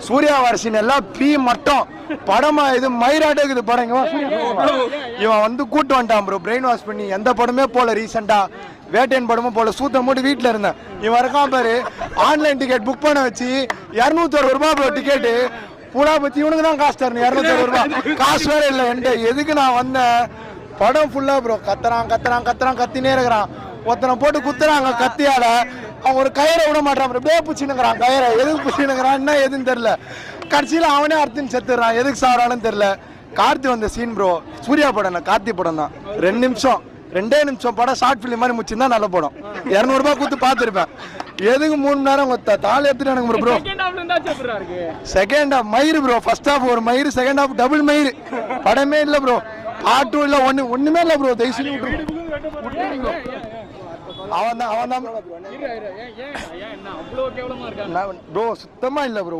சூர்யா வாரிசின் எல்லாம் பி மட்டும் படமா இது மயிராட்டே இருக்குது படம். இவன் வந்து கூட்டு வந்துட்டான் ப்ரோ, பிரெயின் வாஷ் பண்ணி. எந்த படமே போல ரீசெண்டா வேட்டையன் படமும் போல, சூத்த மூடி வீட்டில் இருந்தேன். இவன் இருக்கான் பாரு, ஆன்லைன் டிக்கெட் புக் பண்ண வச்சு 260 ரூபாய் ப்ரோ டிக்கெட்டு. பூரா பத்தி இவனுக்கு தான் காசு தரணும், 260 ரூபாய் காசு வேற இல்லை என்கிட்ட. எதுக்கு நான் வந்தேன்? படம் ஃபுல்லா ப்ரோ கத்துறான் கத்தினே இருக்கிறான். ஒருத்தனை போட்டு குத்துறாங்க கத்தியால. அவன் ஒரு கயிறை விட மாட்டான், அப்படியே பிடிச்சினுக்கிறான் கயிறை. எதுக்கு பிடிச்சினுக்கிறான் என்ன எதுன்னு தெரியல. கடைசியில் அவனே அர்த்தம் செத்துறான், எதுக்கு சாவறான்னு தெரியல. கார்த்தி வந்த சீன் ப்ரோ, சூர்யா படம் கார்த்தி படம் தான். 2 நிமிஷம் படம், ஷார்ட் ஃபிலிம் மாதிரி முடிச்சிருந்தா நல்ல படம். 200 ரூபாய் கொடுத்து பார்த்துருப்பேன். எதுக்கு 3 மணி நேரம் தாலி எடுத்துட்டு எனக்கு ப்ரோ. செகண்ட் ஹாஃப் மயிறு ப்ரோ, ஃபர்ஸ்ட் ஹாஃப் ஒரு மயிறு, செகண்ட் ஹாஃப் டபுள் மயிறு. படமே இல்லை ப்ரோ, பாட்டும் இல்லை, ஒண்ணுமே இல்லை ப்ரோ. தயவுசெய்து அவன் தான் ப்ரோ, சுத்தமா இல்லை ப்ரோ.